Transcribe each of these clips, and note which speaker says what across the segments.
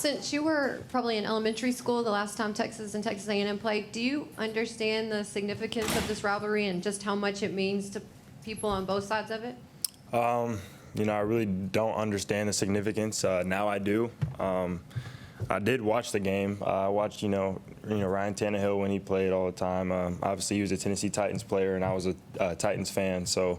Speaker 1: Since you were probably in elementary school the last time Texas and Texas A&M played, do you understand the significance of this rivalry and just how much it means to people on both sides of it?
Speaker 2: I really don't understand the significance. Now I do. I did watch the game. I watched, Ryan Tannehill when he played all the time. Obviously, he was a Tennessee Titans player, and I was a Titans fan, so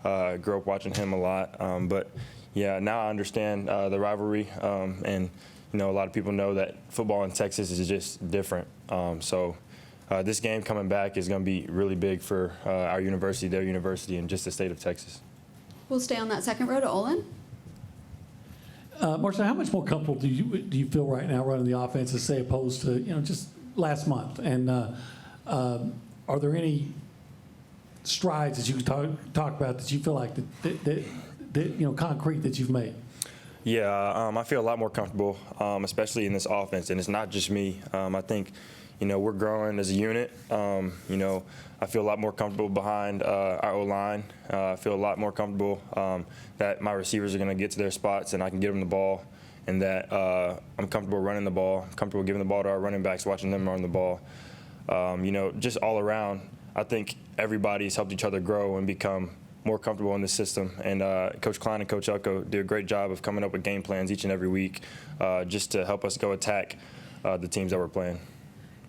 Speaker 2: I grew up watching him a lot. But yeah, now I understand the rivalry, and a lot of people know that football in Texas is just different. So this game coming back is going to be really big for our university, their university, and just the state of Texas.
Speaker 3: We'll stay on that second row to Olin.
Speaker 4: Marcel, how much more comfortable do you feel right now running the offense as say opposed to just last month? And are there any strides that you can talk about that you feel like that concrete that you've made?
Speaker 2: Yeah, I feel a lot more comfortable, especially in this offense, and it's not just me. I think, we're growing as a unit. I feel a lot more comfortable behind our O-line. I feel a lot more comfortable that my receivers are going to get to their spots and I can give them the ball, and that I'm comfortable running the ball, comfortable giving the ball to our running backs, watching them run the ball. Just all around, I think everybody's helped each other grow and become more comfortable in the system. And Coach Klein and Coach Elko did a great job of coming up with game plans each and every week just to help us go attack the teams that we're playing.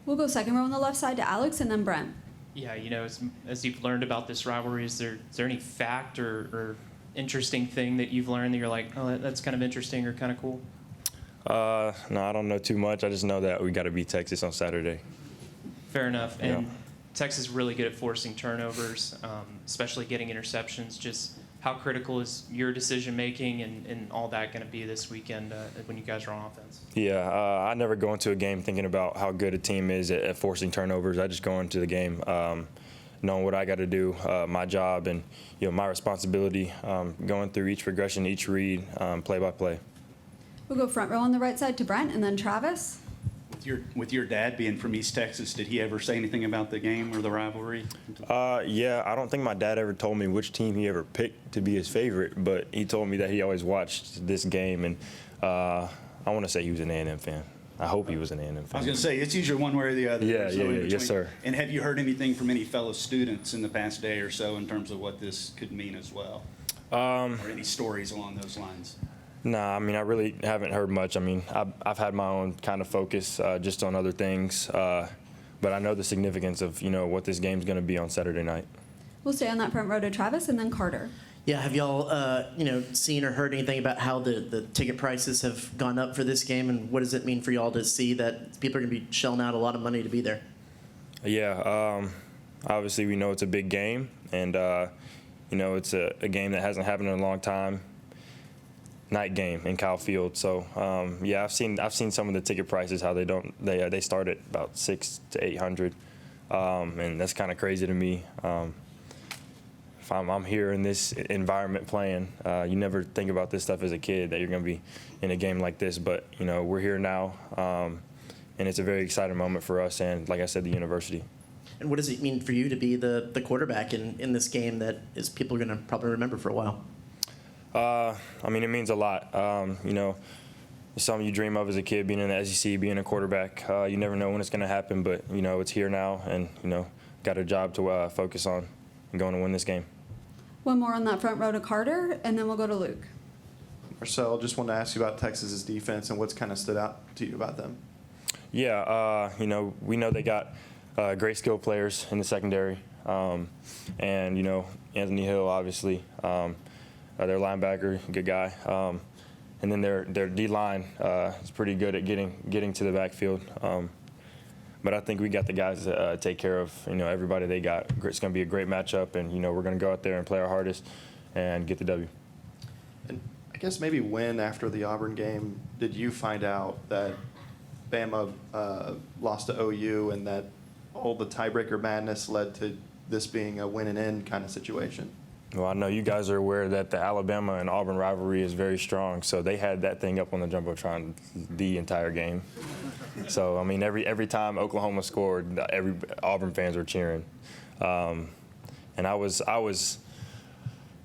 Speaker 3: We'll go second row on the left side to Alex and then Brent.
Speaker 5: Yeah, as you've learned about this rivalry, is there any fact or interesting thing that you've learned that you're like, oh, that's kind of interesting or kind of cool?
Speaker 2: No, I don't know too much. I just know that we got to beat Texas on Saturday.
Speaker 5: Fair enough.
Speaker 2: Yeah.
Speaker 5: And Texas is really good at forcing turnovers, especially getting interceptions. Just how critical is your decision-making and all that going to be this weekend when you guys are on offense?
Speaker 2: Yeah, I never go into a game thinking about how good a team is at forcing turnovers. I just go into the game knowing what I got to do, my job, and my responsibility, going through each progression, each read, play by play.
Speaker 3: We'll go front row on the right side to Brent and then Travis.
Speaker 6: With your dad being from East Texas, did he ever say anything about the game or the rivalry?
Speaker 2: Yeah, I don't think my dad ever told me which team he ever picked to be his favorite, but he told me that he always watched this game, and I want to say he was an A&M fan. I hope he was an A&M fan.
Speaker 6: I was going to say, it's usually one way or the other.
Speaker 2: Yeah, yes, sir.
Speaker 6: And have you heard anything from any fellow students in the past day or so in terms of what this could mean as well? Or any stories along those lines?
Speaker 2: Nah, I really haven't heard much. I've had my own kind of focus just on other things, but I know the significance of, what this game's going to be on Saturday night.
Speaker 3: We'll stay on that front row to Travis and then Carter.
Speaker 7: Yeah, have y'all, seen or heard anything about how the ticket prices have gone up for this game, and what does it mean for y'all to see that people are going to be shelling out a lot of money to be there?
Speaker 2: Yeah, obviously we know it's a big game, and, it's a game that hasn't happened in a long time. Night game in Kyle Field. So yeah, I've seen some of the ticket prices, how they start at about $600 to $800, and that's kind of crazy to me. If I'm here in this environment playing, you never think about this stuff as a kid, that you're going to be in a game like this, but we're here now, and it's a very exciting moment for us and, like I said, the university.
Speaker 7: And what does it mean for you to be the quarterback in this game that is people are going to probably remember for a while?
Speaker 2: It means a lot. It's something you dream of as a kid, being in the SEC, being a quarterback. You never know when it's going to happen, but, it's here now, and, got a job to focus on and going to win this game.
Speaker 3: One more on that front row to Carter, and then we'll go to Luke.
Speaker 8: Marcel, just wanted to ask you about Texas's defense and what's kind of stood out to you about them.
Speaker 2: Yeah, we know they got great skill players in the secondary, and, Anthony Hill, obviously. Their linebacker, good guy, and then their D-line is pretty good at getting to the backfield. But I think we got the guys to take care of everybody they got. It's going to be a great matchup, and we're going to go out there and play our hardest and get the W.
Speaker 8: And I guess maybe when after the Auburn game did you find out that Bama lost to OU and that all the tiebreaker madness led to this being a win and end kind of situation?
Speaker 2: Well, I know you guys are aware that the Alabama and Auburn rivalry is very strong, so they had that thing up on the Jumbotron the entire game. So, every time Oklahoma scored, every Auburn fans were cheering. And I was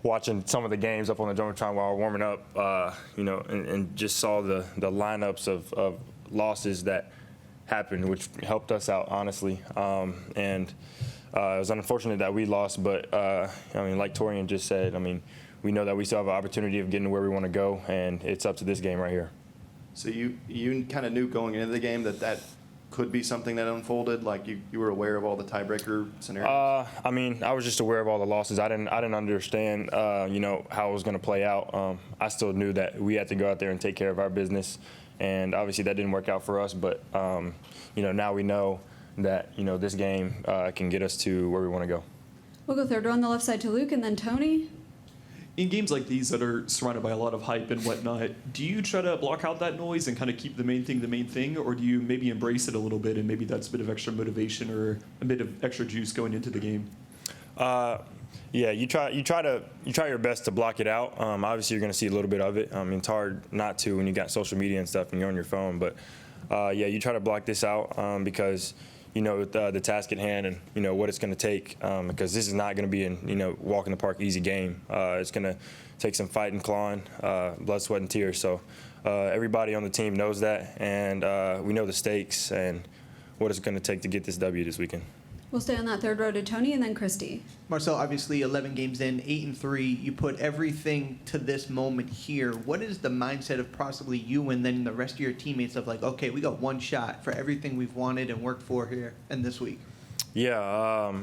Speaker 2: watching some of the games up on the Jumbotron while we're warming up, and just saw the lineups of losses that happened, which helped us out, honestly. It was unfortunate that we lost, but like Torian just said, we know that we still have an opportunity of getting to where we want to go, and it's up to this game right here.
Speaker 8: So you kind of knew going into the game that could be something that unfolded? Like you were aware of all the tiebreaker scenarios?
Speaker 2: I was just aware of all the losses. I didn't understand, how it was going to play out. I still knew that we had to go out there and take care of our business, and obviously that didn't work out for us. But now we know that this game can get us to where we want to go.
Speaker 3: We'll go third row on the left side to Luke and then Tony.
Speaker 9: In games like these that are surrounded by a lot of hype and whatnot, do you try to block out that noise and kind of keep the main thing, or do you maybe embrace it a little bit and maybe that's a bit of extra motivation or a bit of extra juice going into the game?
Speaker 2: Yeah, you try your best to block it out. Obviously, you're going to see a little bit of it. It's hard not to when you got social media and stuff and you're on your phone. But you try to block this out because the task at hand and what it's going to take, because this is not going to be an walk in the park easy game. It's going to take some fighting, clawing, blood, sweat, and tears. So everybody on the team knows that, and we know the stakes and what it's going to take to get this W this weekend.
Speaker 3: We'll stay on that third row to Tony and then Christy.
Speaker 10: Marcel, obviously 11 games in, 8-3. You put everything to this moment here. What is the mindset of possibly you and then the rest of your teammates of like, okay, we got one shot for everything we've wanted and worked for here and this week?
Speaker 2: Yeah,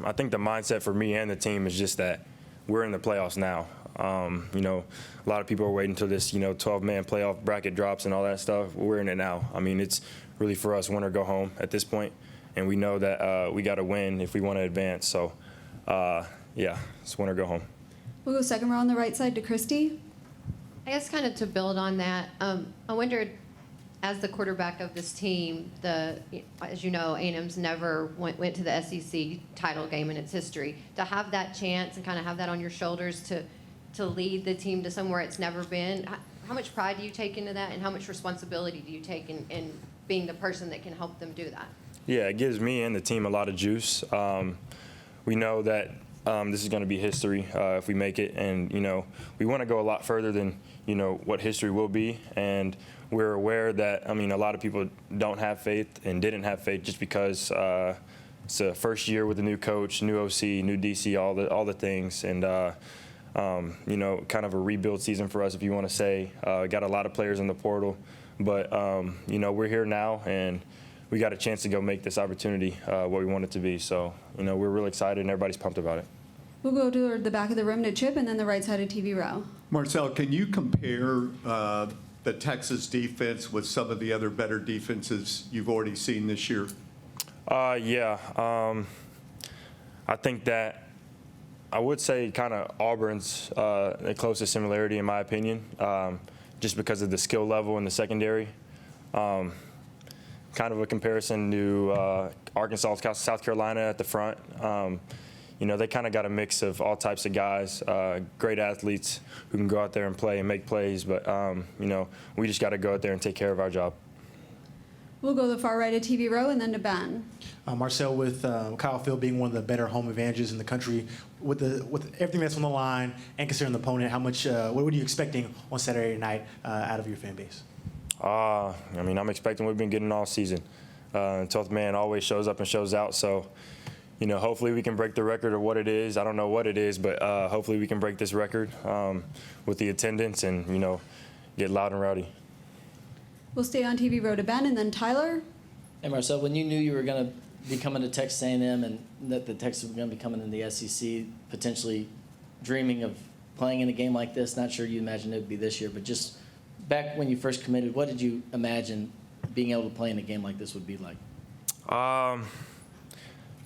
Speaker 2: I think the mindset for me and the team is just that we're in the playoffs now. A lot of people are waiting until this 12-man playoff bracket drops and all that stuff. We're in it now. It's really for us win or go home at this point. And we know that we got to win if we want to advance. So, it's win or go home.
Speaker 3: We'll go second row on the right side to Christy.
Speaker 1: I guess kind of to build on that, I wondered, as the quarterback of this team, as you know, A&M's never went to the SEC title game in its history. To have that chance and kind of have that on your shoulders to lead the team to somewhere it's never been, how much pride do you take into that, and how much responsibility do you take in being the person that can help them do that?
Speaker 2: Yeah, it gives me and the team a lot of juice. We know that this is going to be history if we make it, and we want to go a lot further than what history will be. And we're aware that a lot of people don't have faith and didn't have faith just because it's a first year with a new coach, new OC, new DC, all the things, and kind of a rebuild season for us, if you want to say. Got a lot of players in the portal, but we're here now, and we got a chance to go make this opportunity what we want it to be. So, we're really excited and everybody's pumped about it.
Speaker 3: We'll go to the back of the room to Chip and then the right side of TV row.
Speaker 11: Marcel, can you compare the Texas defense with some of the other better defenses you've already seen this year?
Speaker 2: I think that I would say kind of Auburn's the closest similarity in my opinion, just because of the skill level in the secondary. Kind of a comparison to Arkansas, South Carolina at the front. They kind of got a mix of all types of guys, great athletes who can go out there and play and make plays. But, we just got to go out there and take care of our job.
Speaker 3: We'll go the far right of TV row and then to Ben.
Speaker 12: Marcel, with Kyle Field being one of the better home advantages in the country, with everything that's on the line and considering the opponent, how much? What are you expecting on Saturday night out of your fan base?
Speaker 2: I'm expecting what we've been getting all season. 12th man always shows up and shows out. So, hopefully we can break the record of what it is. I don't know what it is, but hopefully we can break this record with the attendance and, get loud and rowdy.
Speaker 3: We'll stay on TV row to Ben and then Tyler.
Speaker 13: Hey, Marcel, when you knew you were going to be coming to Texas A&M and that the Texas were going to be coming in the SEC, potentially dreaming of playing in a game like this, not sure you imagined it would be this year, but just back when you first committed, what did you imagine being able to play in a game like this would be like?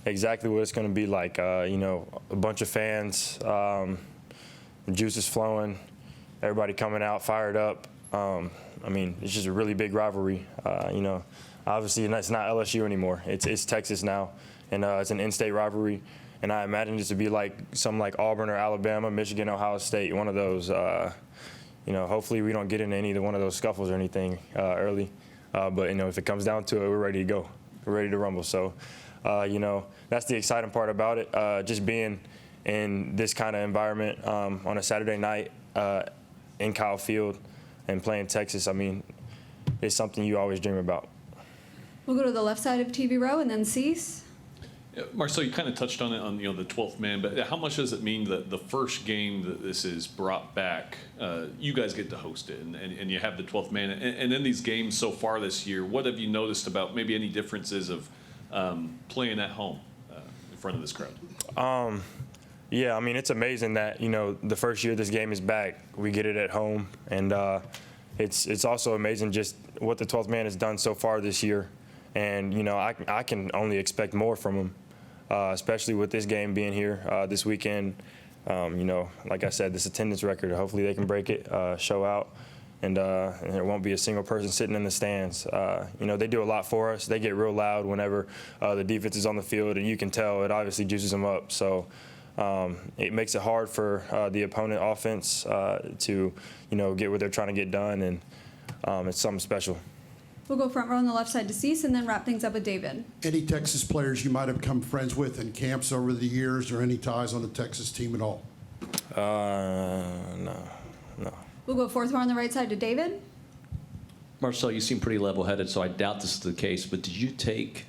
Speaker 2: Exactly what it's going to be like. A bunch of fans, the juice is flowing, everybody coming out fired up. It's just a really big rivalry. Obviously it's not LSU anymore. It's Texas now, and it's an in-state rivalry. And I imagine this to be like something like Auburn or Alabama, Michigan, Ohio State, one of those. Hopefully we don't get into any of one of those scuffles or anything early. But if it comes down to it, we're ready to go. We're ready to rumble. So, that's the exciting part about it. Just being in this kind of environment on a Saturday night in Kyle Field and playing Texas, I mean, it's something you always dream about.
Speaker 3: We'll go to the left side of TV row and then Cease.
Speaker 14: Marcel, you kind of touched on it on the 12th man, but how much does it mean that the first game that this is brought back, you guys get to host it, and you have the 12th man, and in these games so far this year, what have you noticed about maybe any differences of playing at home in front of this crowd?
Speaker 2: Yeah, I mean, it's amazing that, the first year this game is back, we get it at home, and it's also amazing just what the 12th man has done so far this year. And, I can only expect more from him, especially with this game being here this weekend. Like I said, this attendance record, hopefully they can break it, show out, and there won't be a single person sitting in the stands. They do a lot for us. They get real loud whenever the defense is on the field, and you can tell it obviously juices them up. So it makes it hard for the opponent offense to, get what they're trying to get done, and it's something special.
Speaker 3: We'll go front row on the left side to Cease and then wrap things up with David.
Speaker 15: Any Texas players you might have become friends with in camps over the years, or any ties on the Texas team at all?
Speaker 2: No.
Speaker 3: We'll go fourth row on the right side to David.
Speaker 16: Marcel, you seem pretty level-headed, so I doubt this is the case, but did you take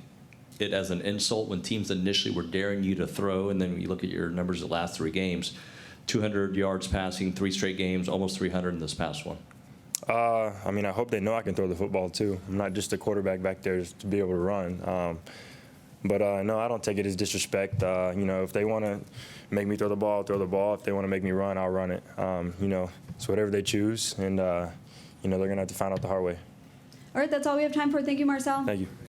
Speaker 16: it as an insult when teams initially were daring you to throw, and then when you look at your numbers the last 3 games, 200 yards passing, 3 straight games, almost 300 in this past one?
Speaker 2: I mean, I hope they know I can throw the football, too. I'm not just a quarterback back there to be able to run. No, I don't take it as disrespect. If they want to make me throw the ball, I'll throw the ball. If they want to make me run, I'll run it. It's whatever they choose, and, they're going to have to find out the hard way.
Speaker 3: All right, that's all we have time for. Thank you, Marcel.
Speaker 2: Thank you.